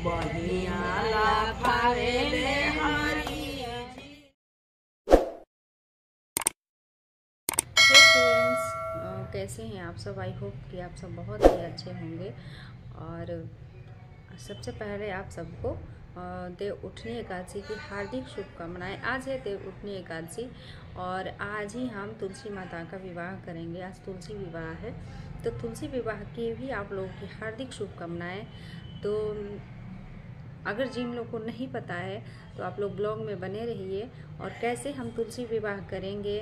बढ़िया लाफावेले हरिया। हे फ्रेंड्स, कैसे हैं आप सब। आई होप कि आप सब बहुत ही अच्छे होंगे। और सबसे पहले आप सबको देव उठनी एकादशी की हार्दिक शुभकामनाएं। आज है देव उठनी एकादशी और आज ही हम तुलसी माता का विवाह करेंगे। आज तुलसी विवाह है, तो तुलसी विवाह की भी आप लोगों की हार्दिक शुभकामनाएं। तो अगर जिन लोगों को नहीं पता है तो आप लोग ब्लॉग में बने रहिए। और कैसे हम तुलसी विवाह करेंगे,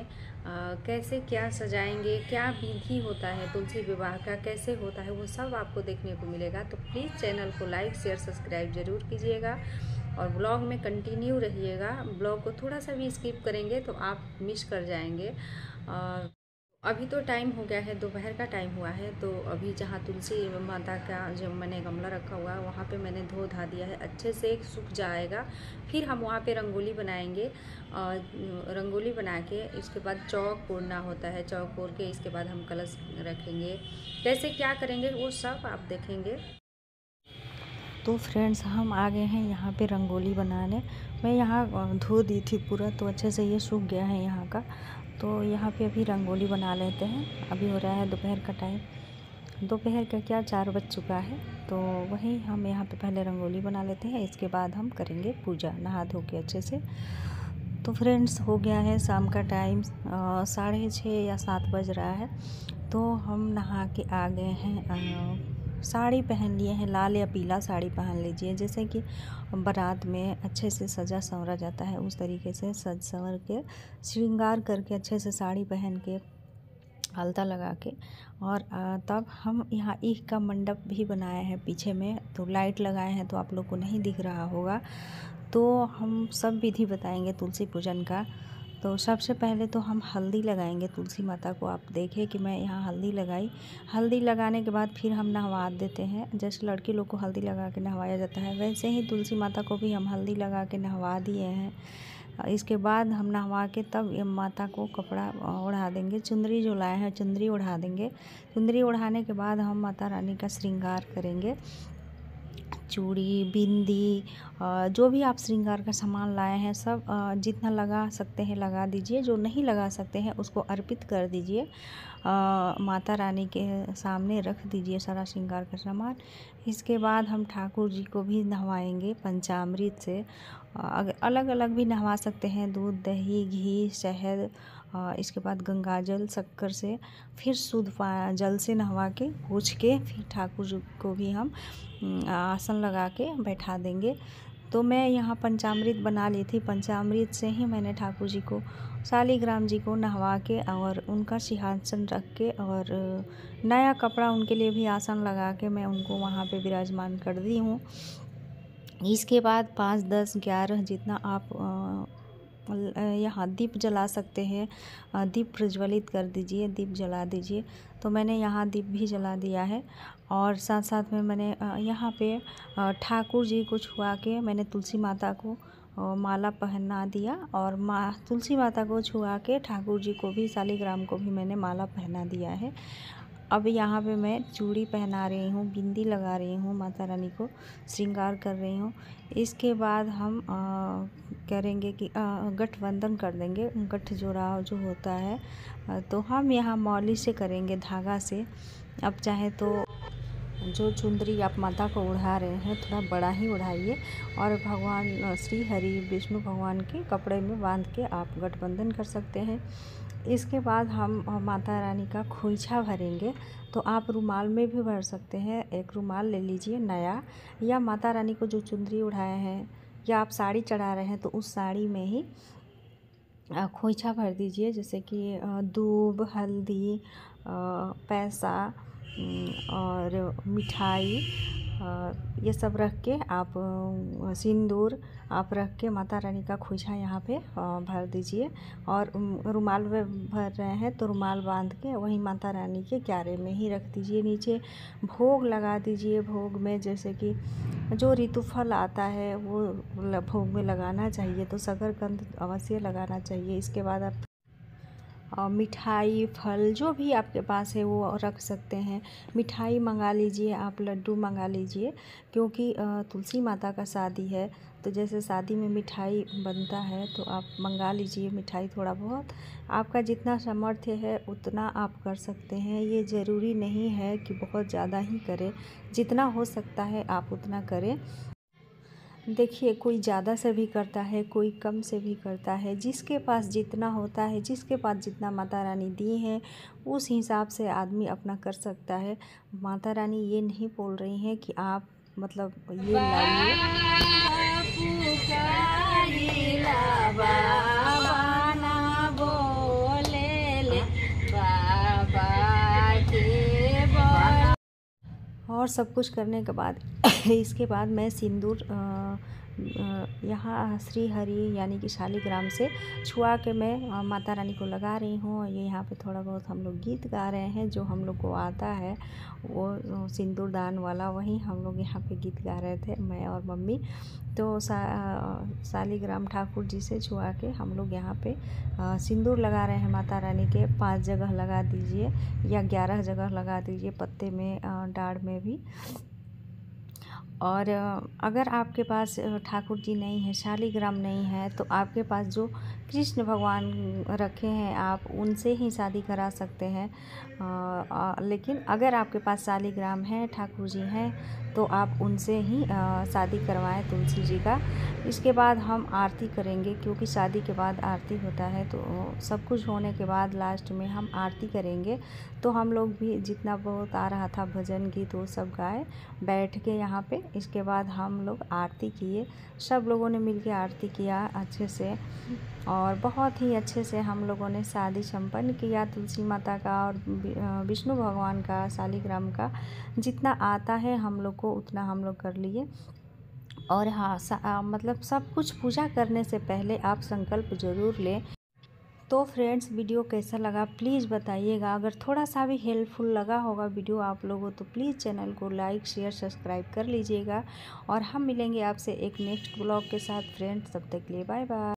कैसे क्या सजाएंगे, क्या विधि होता है तुलसी विवाह का, कैसे होता है, वो सब आपको देखने को मिलेगा। तो प्लीज़ चैनल को लाइक शेयर सब्सक्राइब ज़रूर कीजिएगा और ब्लॉग में कंटिन्यू रहिएगा। ब्लॉग को थोड़ा सा भी स्किप करेंगे तो आप मिस कर जाएंगे। अभी तो टाइम हो गया है, दोपहर का टाइम हुआ है। तो अभी जहाँ तुलसी माता का जो मैंने गमला रखा हुआ है वहाँ पे मैंने धो धा दिया है, अच्छे से सूख जाएगा। फिर हम वहाँ पे रंगोली बनाएंगे। रंगोली बना के इसके बाद चौक पोड़ना होता है, चौक पोड़ के इसके बाद हम कलश रखेंगे। कैसे क्या करेंगे वो सब आप देखेंगे। तो फ्रेंड्स, हम आ गए हैं यहाँ पे रंगोली बनाने। मैं यहाँ धो दी थी पूरा, तो अच्छे से ये सूख गया है यहाँ का। तो यहाँ पे अभी रंगोली बना लेते हैं। अभी हो रहा है दोपहर का टाइम, दोपहर का क्या 4 बज चुका है। तो वही हम यहाँ पे पहले रंगोली बना लेते हैं, इसके बाद हम करेंगे पूजा नहा धो के अच्छे से। तो फ्रेंड्स, हो गया है शाम का टाइम, 6:30 या 7 बज रहा है। तो हम नहा के आ गए हैं। साड़ी पहन लिए हैं, लाल या पीला साड़ी पहन लीजिए, जैसे कि बारात में अच्छे से सजा संवरा जाता है उस तरीके से सज संवर के श्रृंगार करके अच्छे से साड़ी पहन के अलता लगा के। और तब हम यहाँ ईख का मंडप भी बनाए हैं पीछे में, तो लाइट लगाए हैं तो आप लोग को नहीं दिख रहा होगा। तो हम सब विधि बताएंगे तुलसी पूजन का। तो सबसे पहले तो हम हल्दी लगाएंगे तुलसी माता को। आप देखें कि मैं यहाँ हल्दी लगाई। हल्दी लगाने के बाद फिर हम नहवा देते हैं। जैसे लड़की लोग को हल्दी लगा के नहवाया जाता है, वैसे ही तुलसी माता को भी हम हल्दी लगा के नहवा दिए हैं। इसके बाद हम नहवा के तब माता को कपड़ा ओढ़ा देंगे। चुंदरी जो लाए हैं चुंदरी ओढ़ा देंगे। चुंदरी ओढ़ाने के बाद हम माता रानी का श्रृंगार करेंगे। चूड़ी, बिंदी, जो भी आप श्रृंगार का सामान लाए हैं सब जितना लगा सकते हैं लगा दीजिए। जो नहीं लगा सकते हैं उसको अर्पित कर दीजिए, माता रानी के सामने रख दीजिए सारा श्रृंगार का सामान। इसके बाद हम ठाकुर जी को भी नहवाएंगे पंचामृत से। अलग अलग भी नहवा सकते हैं, दूध, दही, घी, शहद। इसके बाद गंगा जल, शक्कर से, फिर शुद्ध जल से नहवा के पूछ के फिर ठाकुर जी को भी हम आसन लगा के बैठा देंगे। तो मैं यहाँ पंचामृत बना ली थी, पंचामृत से ही मैंने ठाकुर जी को, शालिग्राम जी को नहवा के और उनका सिंहासन रख के और नया कपड़ा उनके लिए भी आसन लगा के मैं उनको वहाँ पे विराजमान कर दी हूँ। इसके बाद 5, 10, 11 जितना आप यहाँ दीप जला सकते हैं, दीप प्रज्वलित कर दीजिए, दीप जला दीजिए। तो मैंने यहाँ दीप भी जला दिया है। और साथ साथ में मैंने यहाँ पे ठाकुर जी को छुआ के मैंने तुलसी माता को माला पहना दिया। और तुलसी माता को छुआ के ठाकुर जी को भी, शालिग्राम को भी मैंने माला पहना दिया है। अब यहाँ पे मैं चूड़ी पहना रही हूँ, बिंदी लगा रही हूँ, माता रानी को श्रृंगार कर रही हूँ। इसके बाद हम करेंगे कि गठबंधन कर देंगे, गठ जोड़ा जो होता है। तो हम यहाँ मौली से करेंगे, धागा से। अब चाहे तो जो चुंदरी आप माता को उड़ा रहे हैं थोड़ा बड़ा ही उड़ाइए और भगवान श्री हरि विष्णु भगवान के कपड़े में बांध के आप गठबंधन कर सकते हैं। इसके बाद हम माता रानी का खोइछा भरेंगे। तो आप रुमाल में भी भर सकते हैं, एक रुमाल ले लीजिए नया, या माता रानी को जो चुंदरी उड़ाए हैं या आप साड़ी चढ़ा रहे हैं तो उस साड़ी में ही खोइछा भर दीजिए। जैसे कि दूब, हल्दी, पैसा और मिठाई, ये सब रख के आप सिंदूर आप रख के माता रानी का खोइछा यहाँ पे भर दीजिए। और रुमाल में भर रहे हैं तो रुमाल बांध के वहीं माता रानी के क्यारे में ही रख दीजिए। नीचे भोग लगा दीजिए। भोग में जैसे कि जो ऋतुफल आता है वो भोग में लगाना चाहिए, तो शकरकंद अवश्य लगाना चाहिए। इसके बाद आप मिठाई फल जो भी आपके पास है वो रख सकते हैं। मिठाई मंगा लीजिए, आप लड्डू मंगा लीजिए, क्योंकि तुलसी माता का शादी है, तो जैसे शादी में मिठाई बनता है तो आप मंगा लीजिए मिठाई थोड़ा बहुत। आपका जितना सामर्थ्य है उतना आप कर सकते हैं, ये ज़रूरी नहीं है कि बहुत ज़्यादा ही करें, जितना हो सकता है आप उतना करें। देखिए, कोई ज़्यादा से भी करता है, कोई कम से भी करता है, जिसके पास जितना होता है, जिसके पास जितना माता रानी दी हैं उस हिसाब से आदमी अपना कर सकता है। माता रानी ये नहीं बोल रही हैं कि आप मतलब ये लाइए। और सब कुछ करने के बाद इसके बाद मैं सिंदूर यहाँ श्री हरि यानी कि शालिग्राम से छुआ के मैं माता रानी को लगा रही हूँ। ये यहाँ पे थोड़ा बहुत हम लोग गीत गा रहे हैं, जो हम लोग को आता है वो सिंदूर दान वाला, वही हम लोग यहाँ पे गीत गा रहे थे मैं और मम्मी। तो शालिग्राम ठाकुर जी से छुआ के हम लोग यहाँ पे सिंदूर लगा रहे हैं माता रानी के। 5 जगह लगा दीजिए या 11 जगह लगा दीजिए, पत्ते में डाढ़ में भी। और अगर आपके पास ठाकुर जी नहीं है, शालिग्राम नहीं है, तो आपके पास जो कृष्ण भगवान रखे हैं आप उनसे ही शादी करा सकते हैं। लेकिन अगर आपके पास शालिग्राम है, ठाकुर जी हैं, तो आप उनसे ही शादी करवाएं तुलसी जी का। इसके बाद हम आरती करेंगे, क्योंकि शादी के बाद आरती होता है, तो सब कुछ होने के बाद लास्ट में हम आरती करेंगे। तो हम लोग भी जितना बहुत आ रहा था भजन गीत वो सब गाए बैठ के यहाँ पे। इसके बाद हम लोग आरती किए, सब लोगों ने मिलके आरती किया अच्छे से, और बहुत ही अच्छे से हम लोगों ने शादी संपन्न किया तुलसी माता का और विष्णु भगवान का, शालिग्राम का। जितना आता है हम लोग को उतना हम लोग कर लिए। और हाँ, मतलब सब कुछ पूजा करने से पहले आप संकल्प ज़रूर लें। तो फ्रेंड्स, वीडियो कैसा लगा प्लीज़ बताइएगा। अगर थोड़ा सा भी हेल्पफुल लगा होगा वीडियो आप लोगों तो प्लीज़ चैनल को लाइक शेयर सब्सक्राइब कर लीजिएगा। और हम मिलेंगे आपसे एक नेक्स्ट ब्लॉग के साथ फ्रेंड्स, तब तक के लिए बाय बाय।